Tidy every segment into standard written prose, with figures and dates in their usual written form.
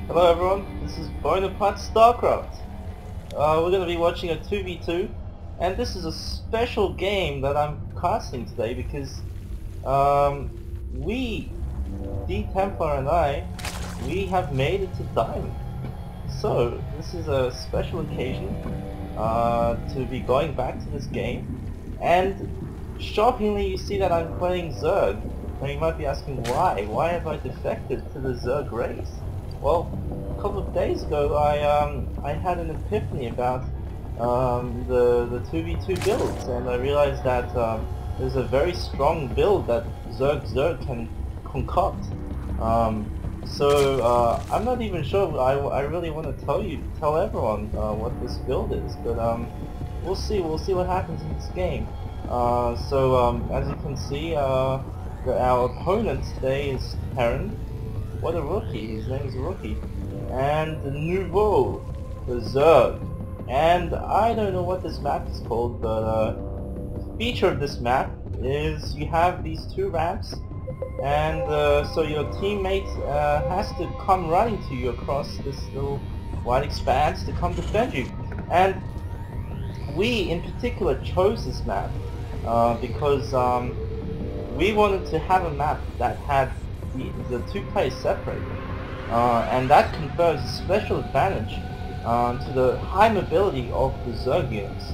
Hello everyone, this is Bonaparte StarCraft. We're going to be watching a 2v2, and this is a special game that I'm casting today because we, dTemplar and we have made it to Diamond. So this is a special occasion to be going back to this game, and shockingly you see that I'm playing Zerg. Now you might be asking why? Why have I defected to the Zerg race? Well, a couple of days ago I had an epiphany about the 2v2 builds, and I realized that there's a very strong build that Zerg can concoct. I'm not even sure I really want to tell everyone what this build is, but we'll see what happens in this game. As you can see, our opponent today is Terran. What a rookie, his name is Rookie. And the Nouveau, the Zerg. And I don't know what this map is called, but the feature of this map is you have these two ramps, and so your teammate has to come running to you across this little wide expanse to come defend you. And we in particular chose this map because we wanted to have a map that had the two players separated, and that confers a special advantage to the high mobility of the Zerg units.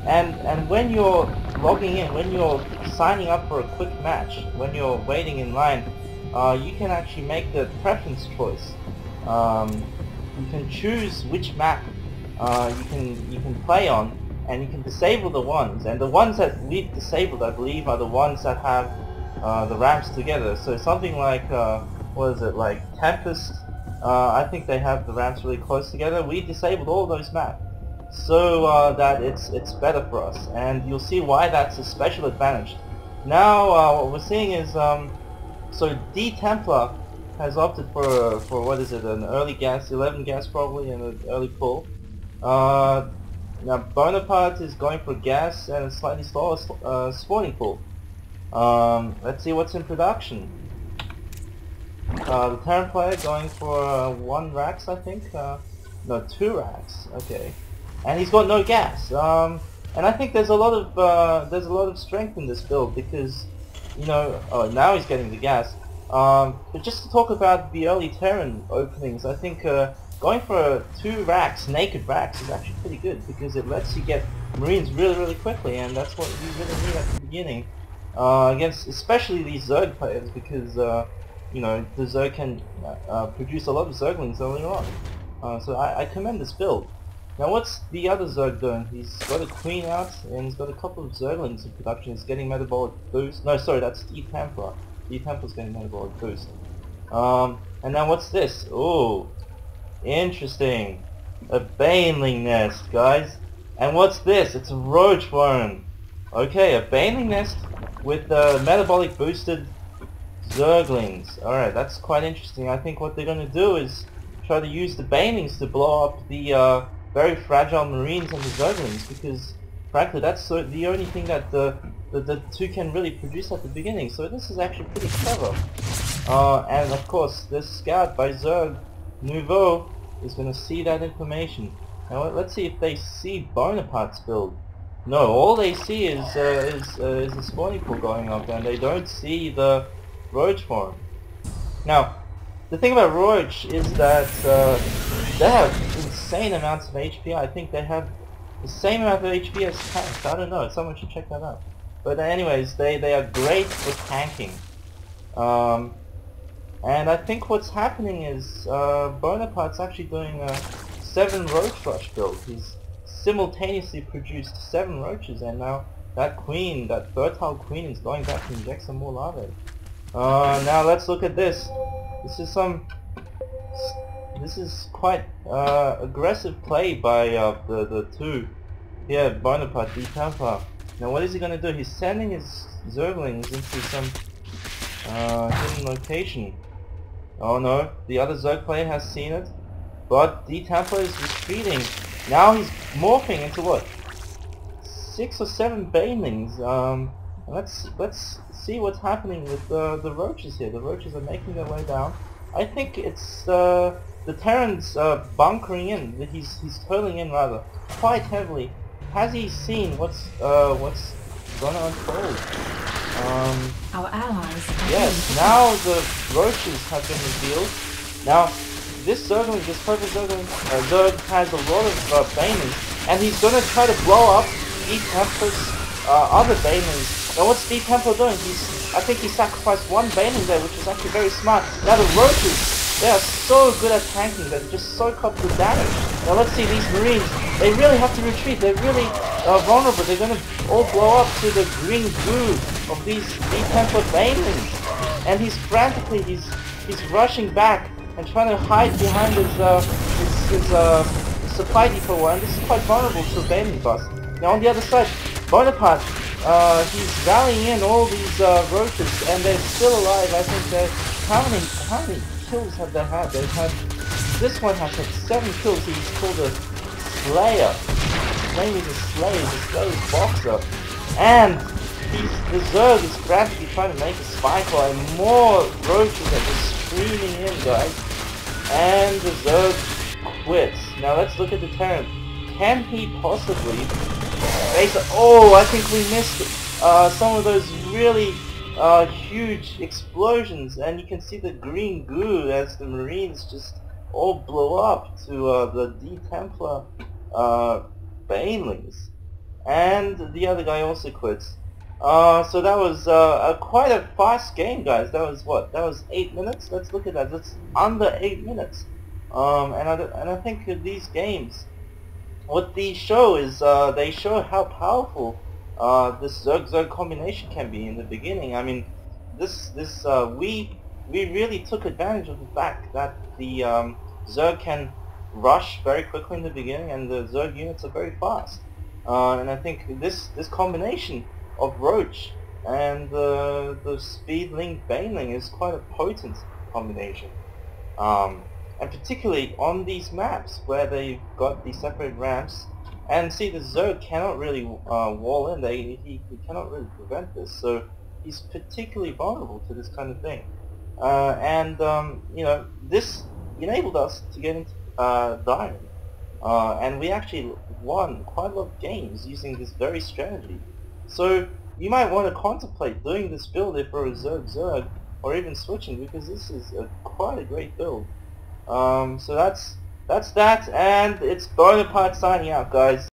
And when you're logging in, when you're signing up for a quick match, when you're waiting in line, you can actually make the preference choice. You can choose which map you can play on, and you can disable the ones. And the ones that we've disabled, I believe, are the ones that have the ramps together. So something like what is it, like Tempest? I think they have the ramps really close together. We disabled all those maps so that it's better for us, and you'll see why that's a special advantage. Now what we're seeing is so dTemplar has opted for what is it, an early gas, 11 gas probably, and an early pull. Now Bonaparte is going for gas and a slightly slower spawning pool. Let's see what's in production. The Terran player going for 1 racks, I think. No, 2 racks. Okay, and he's got no gas. And I think there's a lot of strength in this build because, you know, oh, now he's getting the gas. But just to talk about the early Terran openings, I think going for 2 racks, naked racks, is actually pretty good because it lets you get Marines really quickly, and that's what you really need at the beginning against especially these Zerg players, because you know, the Zerg can produce a lot of Zerglings early on. So I commend this build. Now what's the other Zerg doing? He's got a Queen out, and he's got a couple of Zerglings in production. He's getting metabolic boost. No, sorry, that's dTemplar. dTemplar's getting metabolic boost. And now what's this? Oh, interesting. A Baneling nest, guys. And what's this? It's a Roach farm. Okay, a Baneling nest with metabolic boosted Zerglings. Alright, that's quite interesting. I think what they're going to do is try to use the Banelings to blow up the very fragile Marines and the Zerglings, because frankly that's the only thing that the two can really produce at the beginning. So this is actually pretty clever. And of course this scout by Zerg Nouveau is going to see that information. Now let's see if they see Bonaparte's build. No, all they see is the spawning pool going up, and they don't see the Roach farm. Now, the thing about Roach is that they have insane amounts of HP. I think they have the same amount of HP as tanks. I don't know, someone should check that out. But anyways, they are great for tanking. And I think what's happening is Bonaparte's actually doing a 7 Roach Rush build. He's simultaneously produced 7 roaches, and now that queen, that fertile queen, is going back to inject some more larvae. Now let's look at this. This is quite aggressive play by the two here, Bonaparte, dTemplar. Now what is he gonna do? He's sending his Zerglings into some hidden location. Oh no, the other Zerg player has seen it, but dTemplar is retreating. Now he's morphing into what? 6 or 7 Banelings. Let's see what's happening with the roaches here. The roaches are making their way down. I think it's the Terran's bunkering in. He's turning in rather quite heavily. Has he seen what's gonna unfold? Our allies are Yes. being Now attacked. the roaches have been revealed. Now this Zergling, this purple Zergling, Zerg has a lot of banelings, and he's gonna try to blow up dTemplar's other banelings. Now what's dTemplar doing? I think he sacrificed one baneling there, which is actually very smart. Now the roaches, they are so good at tanking, they just soak up the damage. Now let's see, these marines, they really have to retreat, they're really vulnerable, they're gonna all blow up to the green goo of these dTemplar banelings. And he's frantically, he's rushing back and trying to hide behind his supply depot, and this is quite vulnerable to a baneling bust. Now on the other side, Bonaparte, he's rallying in all these roaches, and they're still alive. I think they're, how many kills have they had? They've had, this one has had 7 kills. He's called a Slayer. His name is a Slayer. The Slayer's boxer. And the Zerg is frantically trying to make a spike line. More roaches are just streaming in, guys. And the Zerg quits. Now let's look at the Terran. Can he possibly face it? Oh, I think we missed some of those really huge explosions, and you can see the green goo as the Marines just all blow up to the dTemplar banelings. And the other guy also quits. So that was quite a fast game, guys. That was what? That was 8 minutes? Let's look at that. That's under 8 minutes. And I think these games, what these show is, they show how powerful this Zerg combination can be in the beginning. I mean, we really took advantage of the fact that the Zerg can rush very quickly in the beginning, and the Zerg units are very fast. And I think this combination of Roach and the Speed Link Baneling is quite a potent combination. And particularly on these maps where they've got these separate ramps, and see the Zerg cannot really wall in, he cannot really prevent this, so he's particularly vulnerable to this kind of thing. You know, this enabled us to get into Diamond, and we actually won quite a lot of games using this very strategy. So you might want to contemplate doing this build if you're a Zerg, or even switching, because this is quite a great build. So that's that, and it's Bonaparte signing out, guys.